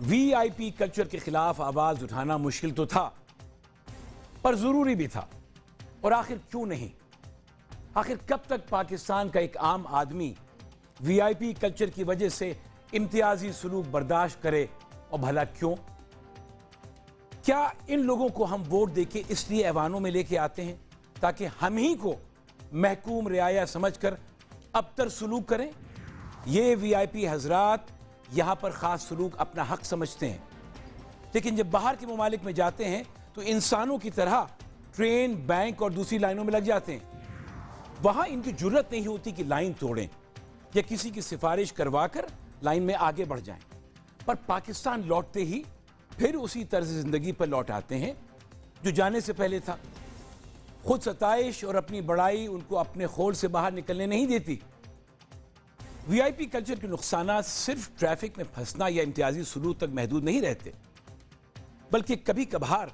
وی آئی P culture کے خلاف آواز اٹھانا مشکل تو تھا، پر ضروری بھی تھا۔ اور آخر کیوں نہیں؟ آخر کب تک پاکستان کا ایک عام آدمی وی آئی پی کلچر کی وجہ سے امتیازی سلوک برداشت کرے، اور بھلا کیوں؟ کیا ان لوگوں کو ہم ووٹ دے کے اس لیے ایوانوں میں لے کے آتے ہیں تاکہ ہم ہی کو محکوم رعایا سمجھ کر ابتر سلوک کریں؟ یہ وی آئی پی حضرات یہاں پر خاص سلوک اپنا حق سمجھتے ہیں، لیکن جب باہر کے ممالک میں جاتے ہیں تو انسانوں کی طرح ٹرین، بینک اور دوسری لائنوں میں لگ جاتے ہیں۔ وہاں ان کی جرت نہیں ہوتی کہ لائن توڑیں یا کسی کی سفارش کروا کر لائن میں آگے بڑھ جائیں، پر پاکستان لوٹتے ہی پھر اسی طرز زندگی پر لوٹ آتے ہیں جو جانے سے پہلے تھا۔ خود ستائش اور اپنی بڑائی ان کو اپنے خول سے باہر نکلنے نہیں دیتی۔ وی آئی پی کلچر کے نقصانات صرف ٹریفک میں پھنسنا یا امتیازی سلوک تک محدود نہیں رہتے، بلکہ کبھی کبھار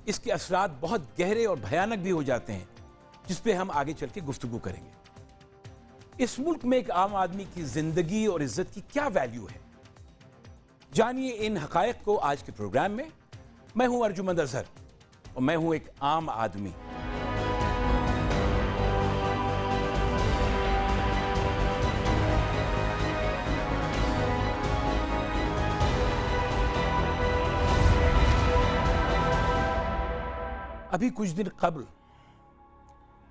اس کے اثرات بہت گہرے اور بھیانک بھی ہو جاتے ہیں، جس پہ ہم آگے چل کے گفتگو کریں گے۔ اس ملک میں ایک عام آدمی کی زندگی اور عزت کی کیا ویلیو ہے؟ جانیے ان حقائق کو آج کے پروگرام میں۔ میں ہوں ارجمند اظہر اور میں ہوں ایک عام آدمی۔ ابھی کچھ دن قبل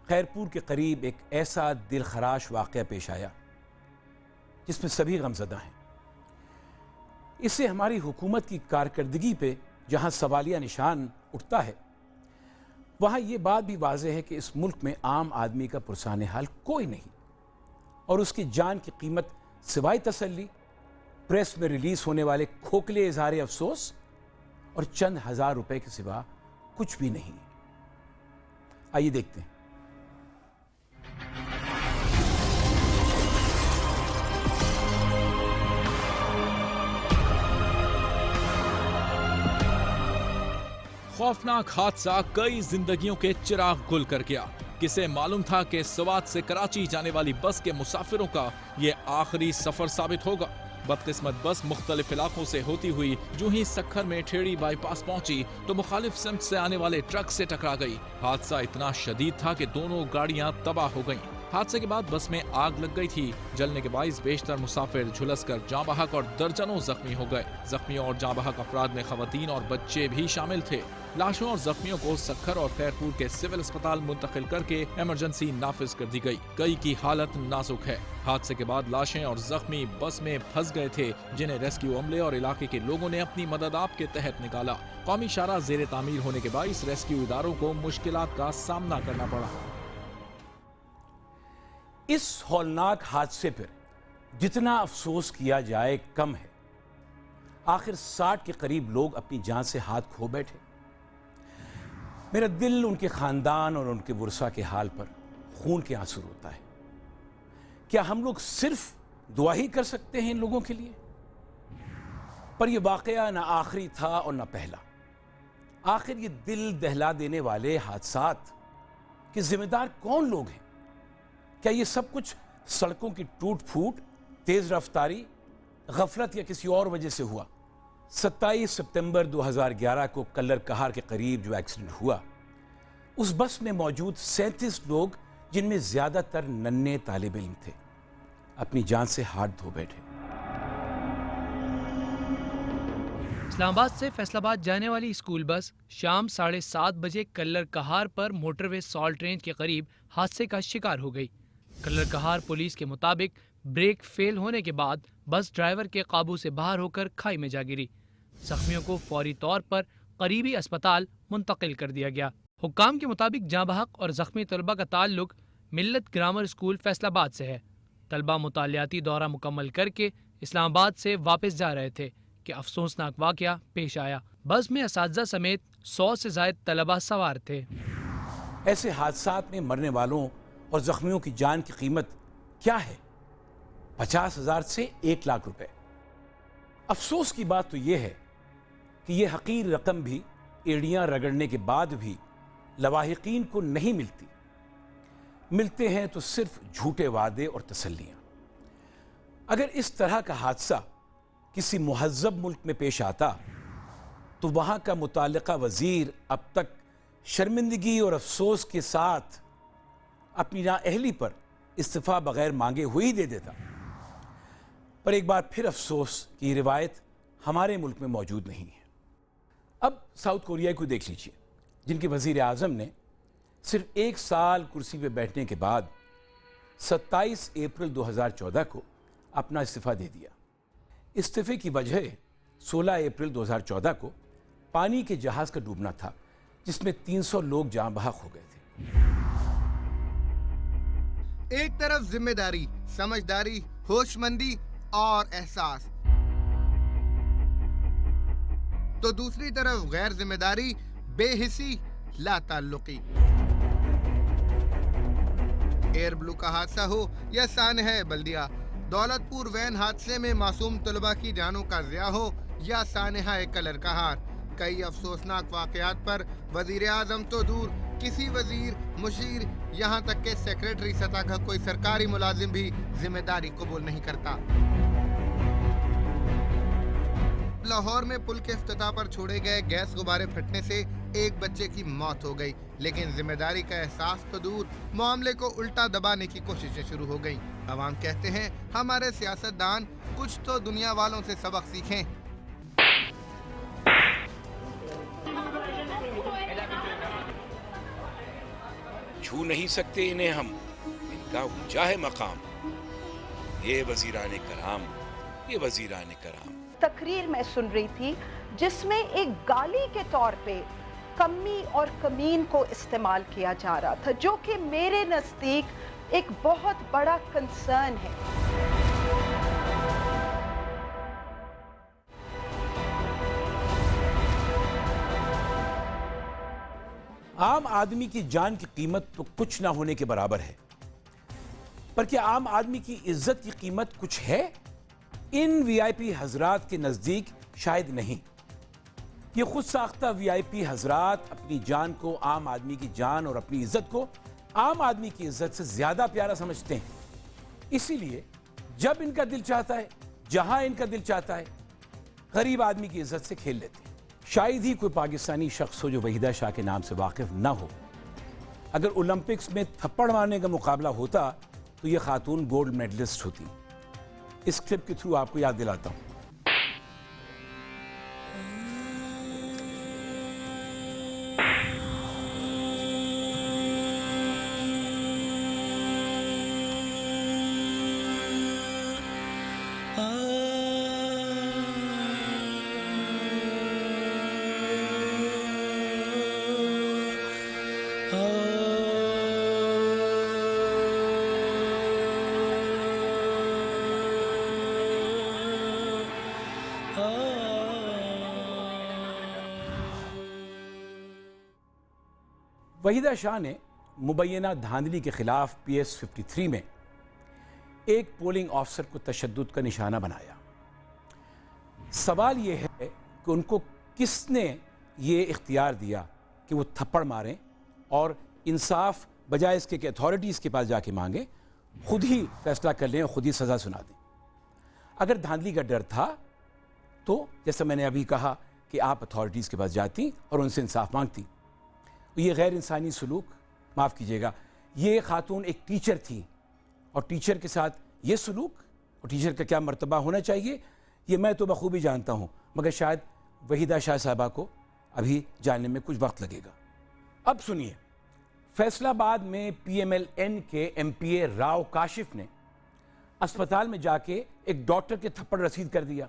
خیرپور کے قریب ایک ایسا دل خراش واقعہ پیش آیا جس میں سبھی غمزدہ ہیں۔ اس سے ہماری حکومت کی کارکردگی پہ جہاں سوالیہ نشان اٹھتا ہے، وہاں یہ بات بھی واضح ہے کہ اس ملک میں عام آدمی کا پرسان حال کوئی نہیں، اور اس کی جان کی قیمت سوائے تسلی، پریس میں ریلیز ہونے والے کھوکھلے اظہار افسوس اور چند ہزار روپے کے سوا کچھ بھی نہیں۔ آئیے دیکھتے ہیں۔ خوفناک حادثہ کئی زندگیوں کے چراغ گل کر گیا۔ کسے معلوم تھا کہ سوات سے کراچی جانے والی بس کے مسافروں کا یہ آخری سفر ثابت ہوگا؟ بدقسمت بس مختلف علاقوں سے ہوتی ہوئی جو ہی سکھر میں ٹھیڑی بائی پاس پہنچی تو مخالف سمت سے آنے والے ٹرک سے ٹکرا گئی۔ حادثہ اتنا شدید تھا کہ دونوں گاڑیاں تباہ ہو گئیں۔ حادثے کے بعد بس میں آگ لگ گئی تھی، جلنے کے باعث بیشتر مسافر جھلس کر جاں بحق اور درجنوں زخمی ہو گئے۔ زخمیوں اور جاں بحق افراد میں خواتین اور بچے بھی شامل تھے۔ لاشوں اور زخمیوں کو سکھر اور خیرپور کے سول اسپتال منتقل کر کے ایمرجنسی نافذ کر دی گئی۔ کئی کی حالت نازک ہے۔ حادثے کے بعد لاشیں اور زخمی بس میں پھنس گئے تھے، جنہیں ریسکیو عملے اور علاقے کے لوگوں نے اپنی مدد آپ کے تحت نکالا۔ قومی شاہراہ زیر تعمیر ہونے کے باعث ریسکیو اداروں کو مشکلات کا سامنا کرنا پڑا۔ اس ہولناک حادثے پر جتنا افسوس کیا جائے کم ہے۔ آخر 60 کے قریب لوگ اپنی جان سے ہاتھ کھو بیٹھے۔ میرا دل ان کے خاندان اور ان کے ورثاء کے حال پر خون کے آنسو روتا ہے۔ کیا ہم لوگ صرف دعا ہی کر سکتے ہیں ان لوگوں کے لیے؟ پر یہ واقعہ نہ آخری تھا اور نہ پہلا۔ آخر یہ دل دہلا دینے والے حادثات کے ذمہ دار کون لوگ ہیں؟ کیا یہ سب کچھ سڑکوں کی ٹوٹ پھوٹ، تیز رفتاری، غفلت یا کسی اور وجہ سے ہوا؟ 27 ستمبر 2011 کو کلر کہار کے قریب جو ایکسیڈنٹ ہوا، اس بس میں موجود 37 لوگ، جن میں زیادہ تر ننھے طالب علم تھے، اپنی جان سے ہاتھ دھو بیٹھے۔ اسلام آباد سے فیصل آباد جانے والی اسکول بس شام 7:30 بجے کلر کہار پر موٹر وے سالٹ رینج کے قریب حادثے کا شکار ہو گئی۔ کلر کہار پولیس کے مطابق بریک فیل ہونے کے بعد بس ڈرائیور کے قابو سے باہر ہو کر کھائی میں جا گری۔ زخمیوں کو فوری طور پر قریبی اسپتال منتقل کر دیا گیا۔ حکام کے مطابق جاں بحق اور زخمی طلبہ کا تعلق ملت گرامر اسکول فیصل آباد سے ہے۔ طلبہ مطالعاتی دورہ مکمل کر کے اسلام آباد سے واپس جا رہے تھے کہ افسوسناک واقعہ پیش آیا۔ بس میں اساتذہ سمیت 100 سے زائد طلبہ سوار تھے۔ ایسے حادثات میں مرنے والوں اور زخمیوں کی جان کی قیمت کیا ہے؟ 50,000 سے 1 لاکھ روپے۔ افسوس کی بات تو یہ ہے کہ یہ حقیر رقم بھی ایڑیاں رگڑنے کے بعد بھی لواحقین کو نہیں ملتی۔ ملتے ہیں تو صرف جھوٹے وعدے اور تسلیاں۔ اگر اس طرح کا حادثہ کسی مہذب ملک میں پیش آتا تو وہاں کا متعلقہ وزیر اب تک شرمندگی اور افسوس کے ساتھ اپنی نااہلی پر استعفیٰ بغیر مانگے ہوئی دے دیتا. پر ایک بار پھر افسوس کہ یہ روایت ہمارے ملک میں موجود نہیں ہے. اب ساؤتھ کوریا کو دیکھ لیجئے، جن کے وزیر اعظم نے صرف 1 سال کرسی پہ بیٹھنے کے بعد 27 اپریل 2014 کو اپنا استعفیٰ دے دیا. استعفے کی وجہ 16 اپریل 2014 کو پانی کے جہاز کا ڈوبنا تھا، جس میں 300 لوگ جاں بحق ہو گئے تھے. ایک طرف ذمہ داری، سمجھداری، ہوش مندی اور احساس، تو دوسری طرف غیر ذمہ داری، بے حسی، لا تعلقی. ایئر بلو کا حادثہ ہو یا سانحہ بلدیہ، دولت پور وین حادثے میں معصوم طلبہ کی جانوں کا ضیاع ہو یا سانحہ کلر کہار، کئی افسوسناک واقعات پر وزیر اعظم تو دور، کسی وزیر، مشیر، یہاں تک کہ سیکریٹری سطح کا کوئی سرکاری ملازم بھی ذمہ داری قبول نہیں کرتا. لاہور میں پل کے افتتاح پر چھوڑے گئے گیس غبارے پھٹنے سے ایک بچے کی موت ہو گئی، لیکن ذمہ داری کا احساس تو دور، معاملے کو الٹا دبانے کی کوششیں شروع ہو گئیں. عوام کہتے ہیں ہمارے سیاستدان کچھ تو دنیا والوں سے سبق سیکھیں. چھو نہیں سکتے انہیں ہم، ان کا اونچا ہے مقام. یہ وزیران کرام، یہ وزیران کرام. تقریر میں سن رہی تھی جس میں ایک گالی کے طور پہ کمی اور کمین کو استعمال کیا جا رہا تھا، جو کہ میرے نزدیک ایک بہت بڑا کنسرن ہے. عام آدمی کی جان کی قیمت تو کچھ نہ ہونے کے برابر ہے، پر کیا عام آدمی کی عزت کی قیمت کچھ ہے؟ ان وی آئی پی حضرات کے نزدیک شاید نہیں. یہ خود ساختہ وی آئی پی حضرات اپنی جان کو، عام آدمی کی جان اور اپنی عزت کو عام آدمی کی عزت سے زیادہ پیارا سمجھتے ہیں. اسی لیے جب ان کا دل چاہتا ہے، جہاں ان کا دل چاہتا ہے، غریب آدمی کی عزت سے کھیل لیتے ہیں. شاید ہی کوئی پاکستانی شخص ہو جو وحیدہ شاہ کے نام سے واقف نہ ہو. اگر اولمپکس میں تھپڑ مارنے کا مقابلہ ہوتا تو یہ خاتون گولڈ میڈلسٹ ہوتی. اس کلپ کے تھرو آپ کو یاد دلاتا ہوں. وحیدہ شاہ نے مبینہ دھاندلی کے خلاف پی ایس 53 میں ایک پولنگ آفیسر کو تشدد کا نشانہ بنایا. سوال یہ ہے کہ ان کو کس نے یہ اختیار دیا کہ وہ تھپڑ ماریں اور انصاف بجائے اس کے کہ اتھارٹیز کے پاس جا کے مانگیں، خود ہی فیصلہ کر لیں اور خود ہی سزا سنا دیں. اگر دھاندلی کا ڈر تھا تو جیسا میں نے ابھی کہا کہ آپ اتھارٹیز کے پاس جاتی اور ان سے انصاف مانگتی. یہ غیر انسانی سلوک، معاف کیجیے گا، یہ خاتون ایک ٹیچر تھی اور ٹیچر کے ساتھ یہ سلوک اور ٹیچر کا کیا مرتبہ ہونا چاہیے یہ میں تو بخوبی جانتا ہوں، مگر شاید وحیدہ شاہ صاحبہ کو ابھی جاننے میں کچھ وقت لگے گا. اب سنیے، فیصل آباد میں پی ایم ایل این کے ایم پی اے راؤ کاشف نے اسپتال میں جا کے ایک ڈاکٹر کے تھپڑ رسید کر دیا.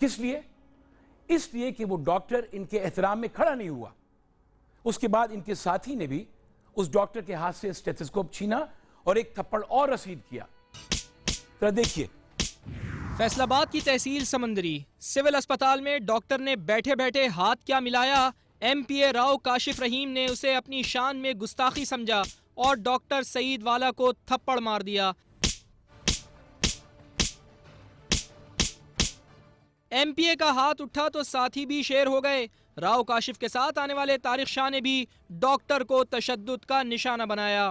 کس لیے؟ اس لیے کہ وہ ڈاکٹر ان کے احترام میں کھڑا نہیں ہوا. اس کے بعد ان کے ساتھی نے بھی اس ڈاکٹر کے ہاتھ سے اسٹیتھوسکوپ چھینا اور ایک تھپڑ اور رسید کیا. ذرا دیکھیے. فیصل آباد کی تحصیل سمندری سول اسپتال میں ڈاکٹر نے بیٹھے بیٹھے ہاتھ کیا ملایا. ایم پی اے راؤ کاشف رحیم نے اسے اپنی شان میں گستاخی سمجھا اور ڈاکٹر سعید والا کو تھپڑ مار دیا. ایم پی اے کا ہاتھ اٹھا تو ساتھی بھی شیر ہو گئے. راؤ کاشف کے ساتھ آنے والے طارق شاہ نے بھی ڈاکٹر کو تشدد کا نشانہ بنایا.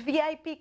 VIP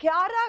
11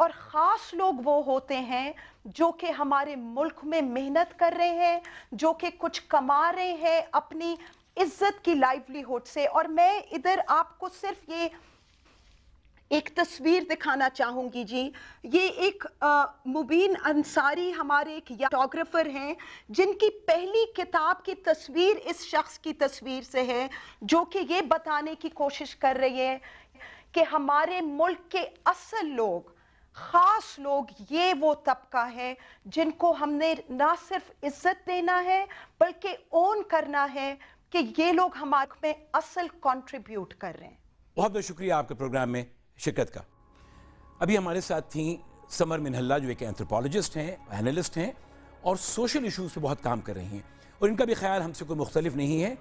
اور خاص لوگ وہ ہوتے ہیں جو کہ ہمارے ملک میں محنت کر رہے ہیں, جو کہ کچھ کما رہے ہیں اپنی عزت کی لائیولیہوڈ سے. اور میں ادھر آپ کو صرف یہ ایک تصویر دکھانا چاہوں گی جی. یہ ایک مبین انصاری ہمارے ایک فوٹوگرافر ہیں جن کی پہلی کتاب کی تصویر اس شخص کی تصویر سے ہے, جو کہ یہ بتانے کی کوشش کر رہی ہے کہ ہمارے ملک کے اصل لوگ, خاص لوگ, یہ وہ طبقہ ہے جن کو ہم نے نہ صرف عزت دینا ہے بلکہ اون کرنا ہے کہ یہ لوگ ہمارے میں اصل کنٹریبیوٹ کر رہے ہیں. بہت بہت شکریہ آپ کے پروگرام میں شرکت کا. ابھی ہمارے ساتھ تھیں سمر منہلا, جو ایک اینتھروپولوجسٹ ہیں, اینالسٹ ہیں اور سوشل ایشوز پہ بہت کام کر رہی ہیں, اور ان کا بھی خیال ہم سے کوئی مختلف نہیں ہے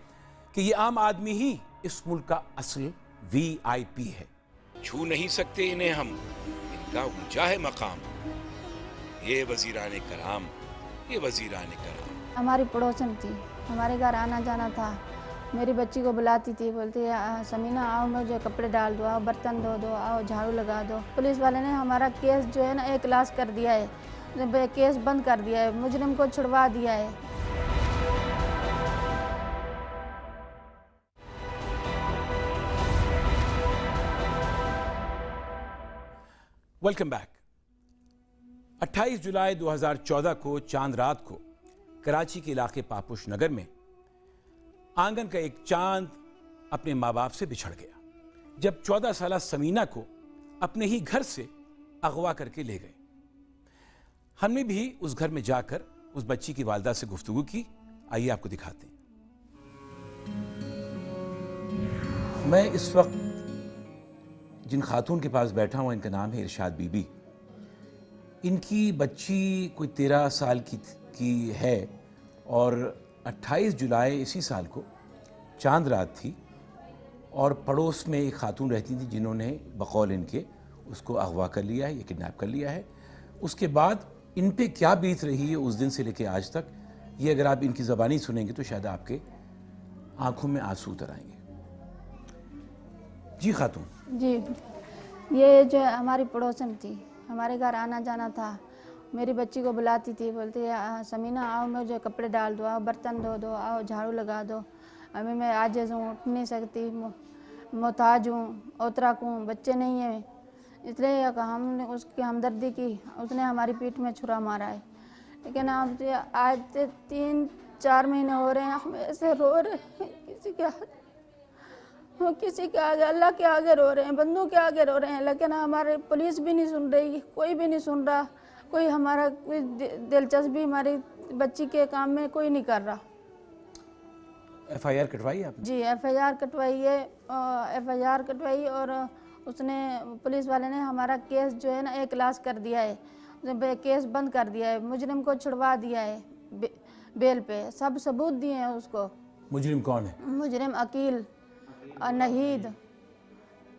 کہ یہ عام آدمی ہی اس ملک کا اصل VIP ہے. چھو نہیں سکتے انہیں ہم, ان کا اونچا ہے مقام. یہ وزیران کرام, یہ وزیران کرام. ہماری پڑوسن تھی, ہمارے گھر آنا جانا تھا. میری بچی کو بلاتی تھی, بولتی سمینہ آؤ مجھے کپڑے ڈال دو, آؤ برتن دھو دو, آؤ جھاڑو لگا دو. پولیس والے نے ہمارا کیس جو ہے نا A کلاس کر دیا ہے, کیس بند کر دیا ہے, مجرم کو چھڑوا دیا ہے. Welcome back. 28 جولائی 2014 کو چاند رات کو کراچی کے علاقے پاپوش نگر میں آنگن کا ایک چاند اپنے ماں باپ سے بچھڑ گیا, جب 14 سالہ سمینہ کو اپنے ہی گھر سے اغوا کر کے لے گئے. ہم نے بھی اس گھر میں جا کر اس بچی کی والدہ سے گفتگو کی. آئیے آپ کو دکھاتے ہیں. میں اس وقت جن خاتون کے پاس بیٹھا ہوں ان کا نام ہے ارشاد بی بی. ان کی بچی کوئی 13 سال کی ہے اور 28 جولائی اسی سال کو چاند رات تھی, اور پڑوس میں ایک خاتون رہتی تھی جنہوں نے بقول ان کے اس کو اغوا کر لیا ہے یا کڈنیپ کر لیا ہے. اس کے بعد ان پہ کیا بیت رہی ہے اس دن سے لے کے آج تک, یہ اگر آپ ان کی زبانی سنیں گے تو شاید آپ کے آنکھوں میں آنسو اتر آئیں گے. جی خاتون. جی, یہ جو ہماری پڑوسن تھی, ہمارے گھر آنا جانا تھا. میری بچی کو بلاتی تھی, بولتی سمینہ آؤ مجھے کپڑے ڈال دو, آؤ برتن دھو دو, آؤ جھاڑو لگا دو. ابھی میں عاجز ہوں, اٹھ نہیں سکتی, محتاج ہوں, اوترک ہوں, بچے نہیں ہیں. اس لیے ہم نے اس کی ہمدردی کی, اس نے ہماری پیٹھ میں چھرا مارا ہے. لیکن اب آج 3-4 مہینے ہو رہے ہیں ہم ایسے رو رہے ہیں, کسی کے آگے, اللہ کے آگے رو رہے ہیں, بندوں کے آگے رو رہے ہیں. لیکن ہمارے پولیس بھی نہیں سن رہی, کوئی بھی نہیں سن رہا, کوئی ہمارا کوئی دلچسپی ہماری بچی کے کام میں کوئی نہیں کر رہا. FIR کٹوائی آپ نے؟ جی FIR کٹوائی ہے, FIR کٹوائی, اور اس نے پولیس والے نے ہمارا کیس جو ہے نا A کلاس کر دیا ہے, کیس بند کر دیا ہے, مجرم کو چھڑوا دیا ہے بیل پہ. سب ثبوت دیے ہیں اس کو. مجرم کون ہے؟ مجرم عقیل, نہید,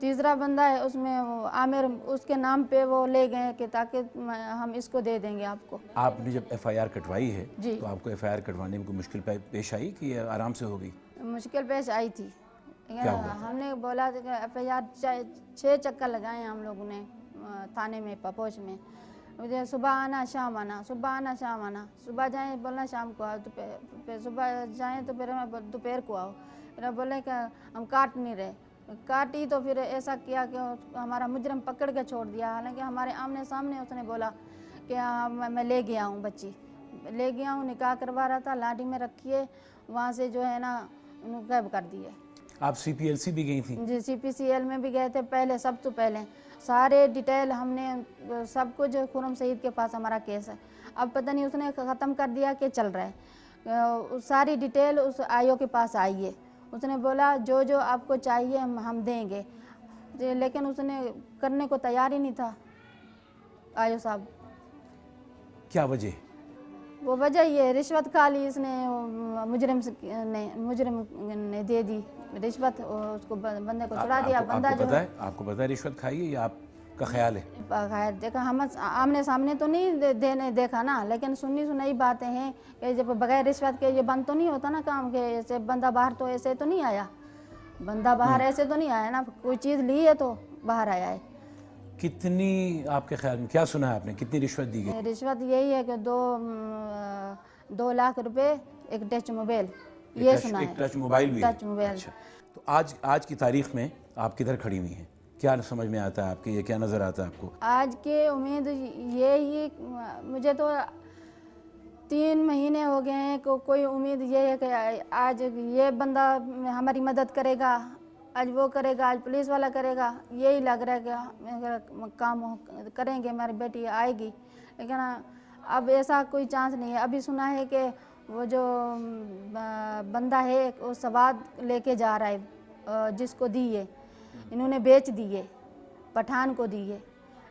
تیسرا بندہ ہے اس میں عامر, اس کے نام پہ وہ لے گئے کہ تاکہ ہم اس کو دے دیں گے آپ کو. آپ نے جب FIR کٹوائی ہے جی, تو آپ کو FIR کٹوانے میں کوئی مشکل پیش آئی کہ یہ آرام سے ہو گئی؟ مشکل پیش آئی تھی. ہم نے بولا کہ FIR 6 چکر لگائے ہم لوگوں نے تھانے میں پاپوش میں. صبح آنا شام آنا, صبح آنا شام آنا, صبح جائیں بولنا شام کو آؤ, صبح جائیں تو پھر دوپہر کو آؤ. پھر بولے کہ ہم کاٹ نہیں رہے, کاٹی تو پھر ایسا کیا کہ ہمارا مجرم پکڑ کے چھوڑ دیا. حالانکہ ہمارے آمنے سامنے اس نے بولا کہ میں لے گیا ہوں, بچی لے گیا ہوں, نکاح کروا رہا تھا, لاٹھی میں رکھیے, وہاں سے جو ہے نا غائب کر دیے. آپ CPLC بھی گئی تھیں؟ جی CPCL میں بھی گئے تھے پہلے, سب سے پہلے سارے ڈیٹیل ہم نے سب کچھ, خرم سعید کے پاس ہمارا کیس ہے. اب پتہ نہیں اس نے ختم کر دیا کہ چل رہا ہے. ساری ڈیٹیل اس IO کے پاس آئی ہے. اس نے بولا جو آپ کو چاہیے ہم دیں گے, لیکن اس نے کرنے کو تیار ہی نہیں تھا IO صاحب. کیا وجہ؟ وہ وجہ یہ رشوت کھا لی اس نے, مجرم نے دے دی رشوت, اس کو بندے کو چھڑا دیا. بندہ جو ہے آپ کو پتہ ہے رشوت کھائی ہے یا آپ کا خیال ہے؟ خیر دیکھا, ہم آمنے سامنے تو نہیں دیکھا نا, لیکن سنی باتیں ہیں کہ جب بغیر رشوت کے یہ بند تو نہیں ہوتا نا کام, کہ ایسے بندہ باہر تو ایسے تو نہیں آیا, بندہ باہر ایسے تو نہیں آیا نا, کوئی چیز لی ہے تو باہر آیا ہے. کتنی آپ کے خیال میں کیا سنا ہے آپ نے کتنی رشوت دی گئی؟ رشوت یہی ہے کہ 2 لاکھ روپے ایک ٹچ موبائل، یہ سنا ہے. ایک ٹچ موبائل بھی؟ Touch mobile. اچھا، تو آج کی تاریخ میں آپ کدھر کھڑی ہوئی ہیں؟ کیا سمجھ میں آتا ہے آپ کے، یہ کیا نظر آتا ہے آپ کو؟ آج کی امید یہی، مجھے تو 3 مہینے ہو گئے ہیں، کوئی امید یہ ہے کہ آج یہ بندہ ہماری مدد کرے گا، آج وہ کرے گا، آج پولیس والا کرے گا. یہی لگ رہا ہے کہ کام کریں گے، ہماری بیٹی آئے گی. لیکن اب ایسا کوئی چانس نہیں ہے. ابھی سنا ہے کہ وہ جو بندہ ہے وہ سواد لے کے جا رہا ہے، جس کو دی ہے انہوں نے بیچ دی ہے، پٹھان کو دی ہے.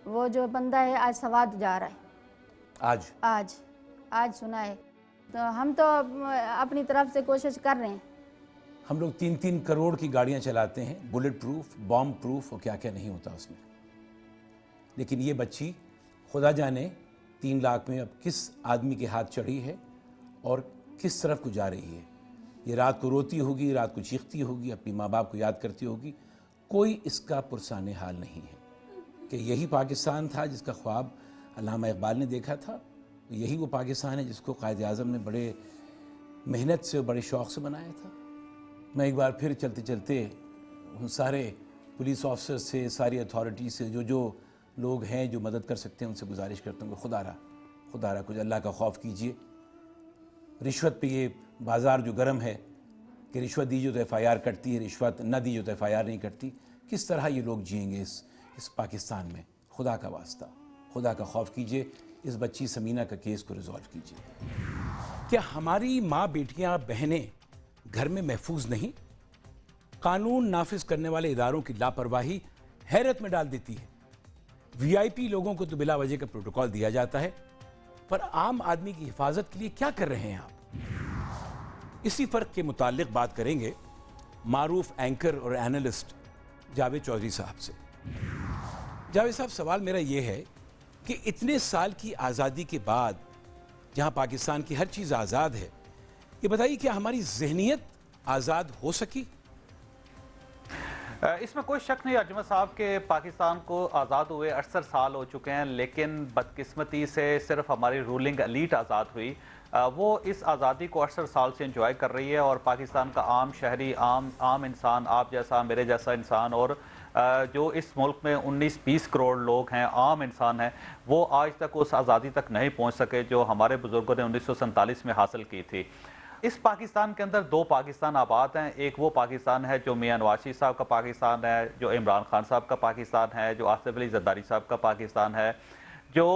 وہ جو بندہ ہے آج سواد جا رہا ہے. آج سنا ہے. تو ہم تو اپنی طرف سے کوشش کر رہے ہیں. ہم لوگ 3 کروڑ کی گاڑیاں چلاتے ہیں، بلٹ پروف، بام پروف اور کیا کیا نہیں ہوتا اس میں. لیکن یہ بچی خدا جانے 3 لاکھ میں اب کس آدمی کے ہاتھ چڑھی ہے اور کس طرف کو جا رہی ہے. یہ رات کو روتی ہوگی، رات کو چیختی ہوگی، اپنی ماں باپ کو یاد کرتی ہوگی. کوئی اس کا پرسان حال نہیں ہے کہ یہی پاکستان تھا جس کا خواب علامہ اقبال نے دیکھا تھا. یہی وہ پاکستان ہے جس کو قائد اعظم نے بڑے محنت سے اور بڑے شوق سے بنایا تھا. میں ایک بار پھر چلتے چلتے ان سارے پولیس آفیسر سے، ساری اتھارٹی سے، جو لوگ ہیں جو مدد کر سکتے ہیں، ان سے گزارش کرتا ہوں کہ خدا را کچھ اللہ کا خوف کیجئے. رشوت پہ یہ بازار جو گرم ہے کہ رشوت دیجیے تو ایف آئی آر کٹتی ہے، رشوت نہ دیجیے تو ایف آئی آر نہیں کٹتی. کس طرح یہ لوگ جئیں گے اس پاکستان میں؟ خدا کا واسطہ، خدا کا خوف کیجئے. اس بچی سمینہ کا کیس کو ریزالو کیجئے. کیا ہماری ماں، بیٹیاں، بہنیں گھر میں محفوظ نہیں؟ قانون نافذ کرنے والے اداروں کی لاپرواہی حیرت میں ڈال دیتی ہے. وی آئی پی لوگوں کو تو بلا وجہ کا پروٹوکول دیا جاتا ہے، پر عام آدمی کی حفاظت کے لیے کیا کر رہے ہیں آپ؟ اسی فرق کے متعلق بات کریں گے معروف اینکر اور اینالسٹ جاوید چودھری صاحب سے. جاوید صاحب، سوال میرا یہ ہے کہ اتنے سال کی آزادی کے بعد جہاں پاکستان کی ہر چیز آزاد ہے، یہ بتائیے کیا ہماری ذہنیت آزاد ہو سکی؟ اس میں کوئی شک نہیں اجمل صاحب کہ پاکستان کو آزاد ہوئے 68 سال ہو چکے ہیں، لیکن بدقسمتی سے صرف ہماری رولنگ ایلیٹ آزاد ہوئی. وہ اس آزادی کو 68 سال سے انجوائے کر رہی ہے، اور پاکستان کا عام شہری، عام انسان، آپ جیسا، میرے جیسا انسان، اور جو اس ملک میں 19-20 کروڑ لوگ ہیں، عام انسان ہیں، وہ آج تک اس آزادی تک نہیں پہنچ سکے جو ہمارے بزرگوں نے 1947 میں حاصل کی تھی. اس پاکستان کے اندر 2 پاکستان آباد ہیں. ایک وہ پاکستان ہے جو میاں نواز شریف صاحب کا پاکستان ہے، جو عمران خان صاحب کا پاکستان ہے، جو آصف علی زرداری صاحب کا پاکستان ہے، جو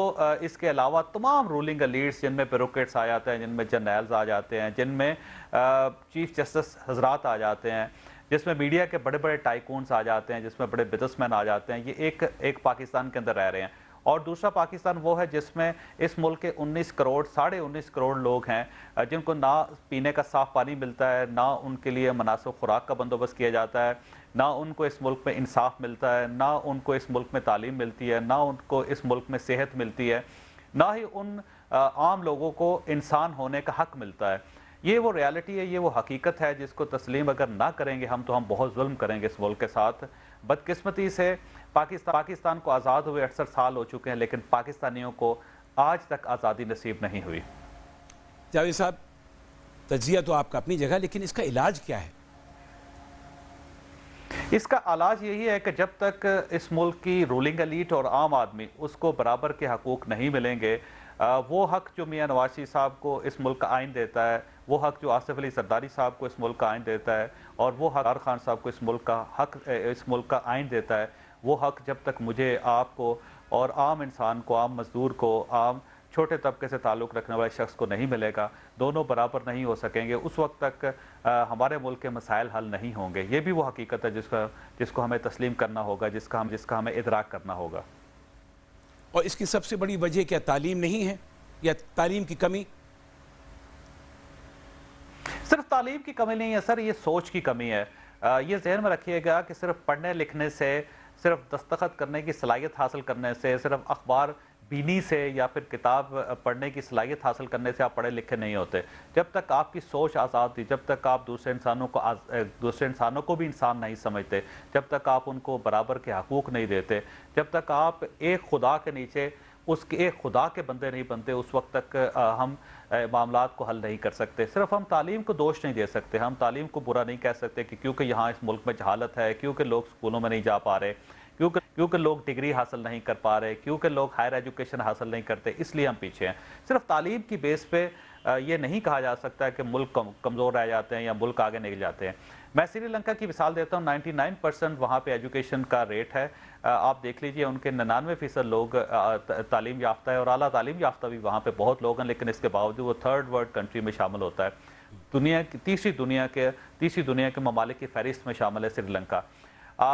اس کے علاوہ تمام رولنگ ایلیٹس جن میں بیوروکریٹس آ جاتے ہیں، جن میں جرنیلز آ جاتے ہیں، جن میں چیف جسٹس حضرات آ جاتے ہیں، جس میں میڈیا کے بڑے بڑے ٹائکونز آ جاتے ہیں، جس میں بڑے بزنس مین آ جاتے ہیں. یہ ایک پاکستان کے اندر رہ رہے ہیں. اور دوسرا پاکستان وہ ہے جس میں اس ملک کے 19 کروڑ 19.5 کروڑ لوگ ہیں جن کو نہ پینے کا صاف پانی ملتا ہے، نہ ان کے لیے مناسب خوراک کا بندوبست کیا جاتا ہے، نہ ان کو اس ملک میں انصاف ملتا ہے، نہ ان کو اس ملک میں تعلیم ملتی ہے، نہ ان کو اس ملک میں صحت ملتی ہے، نہ ہی ان عام لوگوں کو انسان ہونے کا حق ملتا ہے. یہ وہ ریالٹی ہے، یہ وہ حقیقت ہے جس کو تسلیم اگر نہ کریں گے ہم تو ہم بہت ظلم کریں گے اس ملک کے ساتھ. بدقسمتی سے پاکستان کو آزاد ہوئے 68 سال ہو چکے ہیں، لیکن پاکستانیوں کو آج تک آزادی نصیب نہیں ہوئی. جاوید صاحب، تجزیہ تو آپ کا اپنی جگہ، لیکن اس کا علاج کیا ہے؟ اس کا علاج یہی ہے کہ جب تک اس ملک کی رولنگ ایلیٹ اور عام آدمی اس کو برابر کے حقوق نہیں ملیں گے، وہ حق جو میاں نواز شریف صاحب کو اس ملک کا آئین دیتا ہے، وہ حق جو آصف علی زرداری صاحب کو اس ملک کا آئین دیتا ہے، اور وہ حق عمران خان صاحب کو اس ملک کا آئین دیتا ہے، وہ حق جب تک مجھے، آپ کو اور عام انسان کو، عام مزدور کو، عام چھوٹے طبقے سے تعلق رکھنے والے شخص کو نہیں ملے گا، دونوں برابر نہیں ہو سکیں گے، اس وقت تک ہمارے ملک کے مسائل حل نہیں ہوں گے. یہ بھی وہ حقیقت ہے جس کو ہمیں تسلیم کرنا ہوگا، جس کا ہمیں ادراک کرنا ہوگا. اور اس کی سب سے بڑی وجہ کیا تعلیم نہیں ہے یا تعلیم کی کمی؟ صرف تعلیم کی کمی نہیں ہے سر، یہ سوچ کی کمی ہے. یہ ذہن میں رکھیے گا کہ صرف پڑھنے لکھنے سے، صرف دستخط کرنے کی صلاحیت حاصل کرنے سے، صرف اخبار بینی سے یا پھر کتاب پڑھنے کی صلاحیت حاصل کرنے سے آپ پڑھے لکھے نہیں ہوتے. جب تک آپ کی سوچ آزاد تھی, جب تک آپ دوسرے انسانوں کو بھی انسان نہیں سمجھتے, جب تک آپ ان کو برابر کے حقوق نہیں دیتے, جب تک آپ ایک خدا کے نیچے اس کے ایک خدا کے بندے نہیں بنتے, اس وقت تک ہم معاملات کو حل نہیں کر سکتے. صرف ہم تعلیم کو دوش نہیں دے سکتے, ہم تعلیم کو برا نہیں کہہ سکتے کہ کیونکہ یہاں اس ملک میں جہالت ہے, کیونکہ لوگ اسکولوں میں نہیں جا پا رہے, کیونکہ لوگ ڈگری حاصل نہیں کر پا رہے, کیونکہ لوگ ہائر ایجوکیشن حاصل نہیں کرتے, اس لیے ہم پیچھے ہیں. صرف تعلیم کی بیس پہ یہ نہیں کہا جا سکتا کہ ملک کمزور رہ جاتے ہیں یا ملک آگے نکل جاتے ہیں. میں سری لنکا کی مثال دیتا ہوں. 99% وہاں پہ ایجوکیشن کا ریٹ ہے. آپ دیکھ لیجئے ان کے 99% لوگ تعلیم یافتہ ہے, اور اعلیٰ تعلیم یافتہ بھی وہاں پہ بہت لوگ ہیں, لیکن اس کے باوجود وہ تھرڈ ورلڈ کنٹری میں شامل ہوتا ہے. تیسری دنیا کے ممالک کی فہرست میں شامل ہے سری لنکا.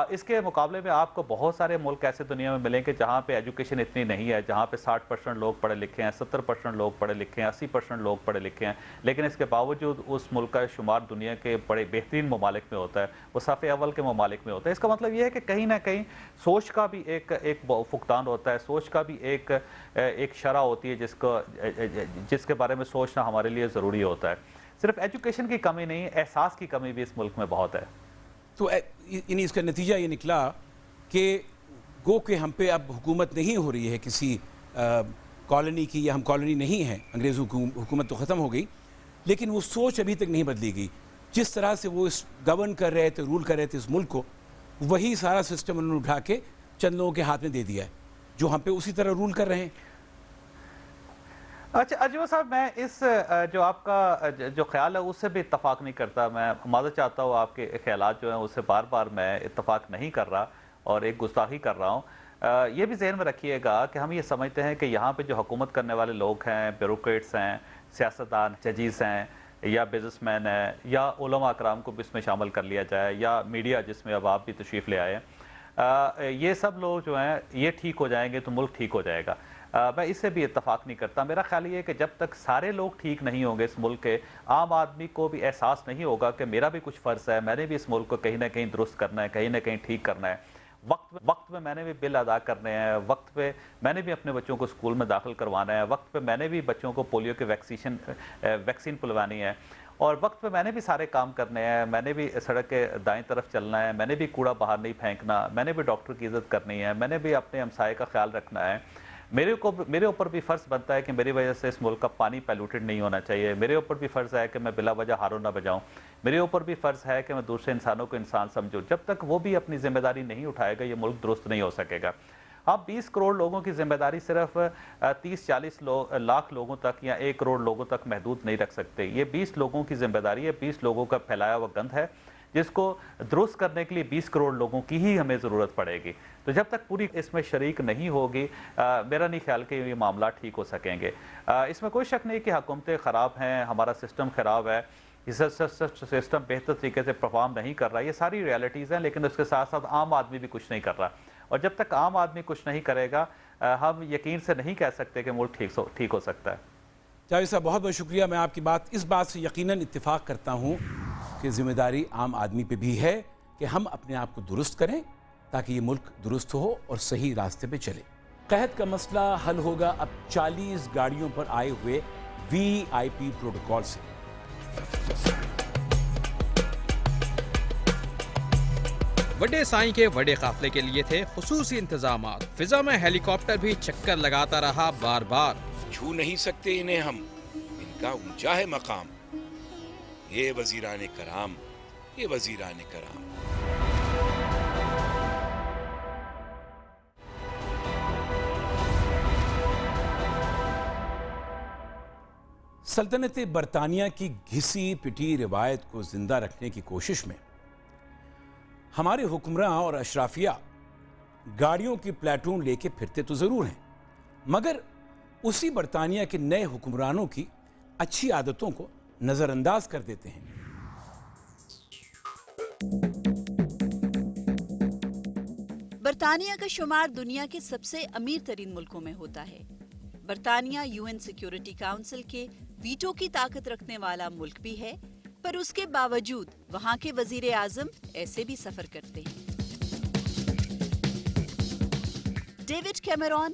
اس کے مقابلے میں آپ کو بہت سارے ملک ایسے دنیا میں ملیں گے جہاں پہ ایجوکیشن اتنی نہیں ہے, جہاں پہ 60% لوگ پڑھے لکھے ہیں, 70% لوگ پڑھے لکھے ہیں, 80% لوگ پڑھے لکھے ہیں, لیکن اس کے باوجود اس ملک کا شمار دنیا کے بڑے بہترین ممالک میں ہوتا ہے, وہ صف اول کے ممالک میں ہوتا ہے. اس کا مطلب یہ ہے کہ کہیں نہ کہیں سوچ کا بھی ایک فقدان ہوتا ہے, سوچ کا بھی ایک شرح ہوتی ہے جس کے بارے میں سوچنا ہمارے لیے ضروری ہوتا ہے. صرف ایجوکیشن کی کمی نہیں, احساس کی کمی بھی اس ملک میں بہت ہے. تو یعنی اس کا نتیجہ یہ نکلا کہ گو کہ ہم پہ اب حکومت نہیں ہو رہی ہے کسی کالونی کی, یا ہم کالونی نہیں ہیں, انگریز حکومت تو ختم ہو گئی, لیکن وہ سوچ ابھی تک نہیں بدلی گئی. جس طرح سے وہ گورن کر رہے تھے, رول کر رہے تھے اس ملک کو, وہی سارا سسٹم انہوں نے اٹھا کے چند لوگوں کے ہاتھ میں دے دیا ہے جو ہم پہ اسی طرح رول کر رہے ہیں. اچھا اجوا صاحب, میں اس جو آپ کا جو خیال ہے اس سے بھی اتفاق نہیں کرتا. میں معذرت چاہتا ہوں, آپ کے خیالات جو ہیں اس سے بار بار میں اتفاق نہیں کر رہا اور ایک گستاخی کر رہا ہوں. یہ بھی ذہن میں رکھیے گا کہ ہم یہ سمجھتے ہیں کہ یہاں پہ جو حکومت کرنے والے لوگ ہیں, بیوروکریٹس ہیں, سیاستدان, ججز ہیں, یا بزنس مین ہیں, یا علماء اکرام کو بھی اس میں شامل کر لیا جائے, یا میڈیا جس میں اب آپ بھی تشریف لے آئے, یہ سب لوگ جو ہیں یہ ٹھیک ہو جائیں گے تو ملک ٹھیک ہو جائے گا. میں اس سے بھی اتفاق نہیں کرتا. میرا خیال یہ ہے کہ جب تک سارے لوگ ٹھیک نہیں ہوں گے اس ملک کے, عام آدمی کو بھی احساس نہیں ہوگا کہ میرا بھی کچھ فرض ہے, میں نے بھی اس ملک کو کہیں نہ کہیں درست کرنا ہے, کہیں نہ کہیں ٹھیک کرنا ہے, وقت پہ میں نے بھی بل ادا کرنے ہیں, وقت پہ میں نے بھی اپنے بچوں کو اسکول میں داخل کروانا ہے, وقت پہ میں نے بھی بچوں کو پولیو کے ویکسین پلوانی ہے, اور وقت پہ میں نے بھی سارے کام کرنے ہیں, میں نے بھی سڑک کے دائیں طرف چلنا ہے, میں نے بھی کوڑا باہر نہیں پھینکنا, میں نے بھی ڈاکٹر کی عزت کرنی ہے, میں نے بھی اپنے ہمسائے کا خیال رکھنا ہے. میرے اوپر بھی فرض بنتا ہے کہ میری وجہ سے اس ملک کا پانی پیلوٹڈ نہیں ہونا چاہیے. میرے اوپر بھی فرض ہے کہ میں بلا وجہ ہارن نہ بجاؤں. میرے اوپر بھی فرض ہے کہ میں دوسرے انسانوں کو انسان سمجھوں. جب تک وہ بھی اپنی ذمہ داری نہیں اٹھائے گا یہ ملک درست نہیں ہو سکے گا. آپ 20 کروڑ لوگوں کی ذمہ داری صرف 30-40 لاکھ لوگوں تک یا 1 کروڑ لوگوں تک محدود نہیں رکھ سکتے. یہ 20 لوگوں کی ذمہ داری ہے, 20 لوگوں کا پھیلایا ہوا گند ہے, جس کو درست کرنے کے لیے 20 کروڑ لوگوں کی ہی ہمیں ضرورت پڑے گی. تو جب تک پوری اس میں شریک نہیں ہوگی, میرا نہیں خیال کہ یہ معاملات ٹھیک ہو سکیں گے. اس میں کوئی شک نہیں کہ حکومتیں خراب ہیں, ہمارا سسٹم خراب ہے, یہ سسٹم بہتر طریقے سے پرفارم نہیں کر رہا, یہ ساری ریالٹیز ہیں, لیکن اس کے ساتھ ساتھ عام آدمی بھی کچھ نہیں کر رہا. اور جب تک عام آدمی کچھ نہیں کرے گا, ہم یقین سے نہیں کہہ سکتے کہ ملک ٹھیک ہو سکتا ہے. جاوید صاحب بہت بہت شکریہ. میں آپ کی اس بات سے یقیناً اتفاق کرتا ہوں کہ ذمہ داری عام آدمی پہ بھی ہے کہ ہم اپنے آپ کو درست کریں تاکہ یہ ملک درست ہو اور صحیح راستے پہ چلے. قحط کا مسئلہ حل ہوگا اب 40 گاڑیوں پر آئے ہوئے VIP پروٹوکول سے. وڈے سائیں کے وڈے قافلے کے لیے تھے خصوصی انتظامات. فضا میں ہیلی کاپٹر بھی چکر لگاتا رہا بار بار. چھو نہیں سکتے انہیں ہم, ان کا اونچا ہے مقام. یہ وزیران کرام, یہ وزیران کرام. سلطنت برطانیہ کی گھسی پٹی روایت کو زندہ رکھنے کی کوشش میں ہمارے حکمراں اور اشرافیہ گاڑیوں کی پلیٹون لے کے پھرتے تو ضرور ہیں, مگر اسی برطانیہ کے نئے حکمرانوں کی اچھی عادتوں کو نظر انداز کر دیتے ہیں. برطانیہ کا شمار دنیا کے سب سے امیر ترین ملکوں میں ہوتا ہے. برطانیہ UN سیکیورٹی کاؤنسل کے ویٹو کی طاقت رکھنے والا ملک بھی ہے, پر اس کے باوجود وہاں کے وزیر اعظم ایسے بھی سفر کرتے ہیں. David Cameroon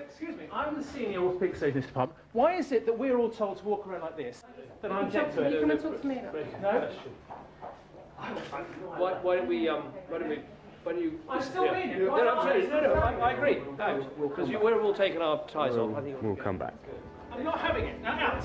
Excuse me, I'm the senior orthopedic surgeon in this department. Why is it that we're all told to walk around like this? That I'm dead to it? You come and talk to me now. No? Why don't you... I still mean it. No, I agree. No, because we're all taking our ties off. I think we'll come back. I'm not having it. Now out.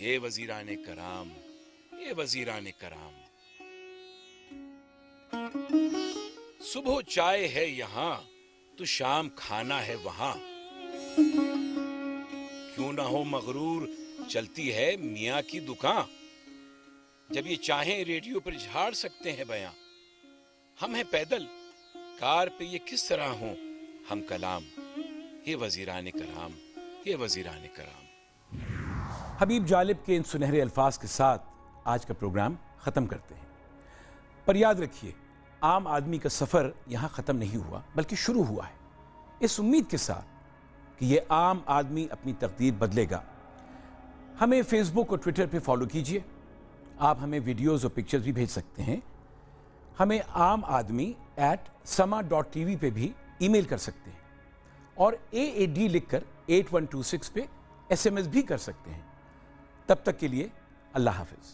یہ وزیران کرام، یہ وزیران کرام، صبح چائے ہے یہاں تو شام کھانا ہے وہاں، کیوں نہ ہو مغرور چلتی ہے میاں کی دکان، جب یہ چاہیں ریڈیو پر جھاڑ سکتے ہیں بیاں، ہم ہیں پیدل کار پہ یہ کس طرح ہوں ہم کلام، یہ وزیران کرام، یہ وزیران کرام۔ حبیب جالب کے ان سنہرے الفاظ کے ساتھ آج کا پروگرام ختم کرتے ہیں، پر یاد رکھیے عام آدمی کا سفر یہاں ختم نہیں ہوا بلکہ شروع ہوا ہے، اس امید کے ساتھ کہ یہ عام آدمی اپنی تقدیر بدلے گا۔ ہمیں فیس بک اور ٹویٹر پہ فالو کیجئے، آپ ہمیں ویڈیوز اور پکچرز بھی بھیج سکتے ہیں، ہمیں عام آدمی @sama.tv پہ بھی ای میل کر سکتے ہیں، اور AAD لکھ کر 8126 پہ SMS بھی کر سکتے ہیں۔ تب تک کے لیے اللہ حافظ۔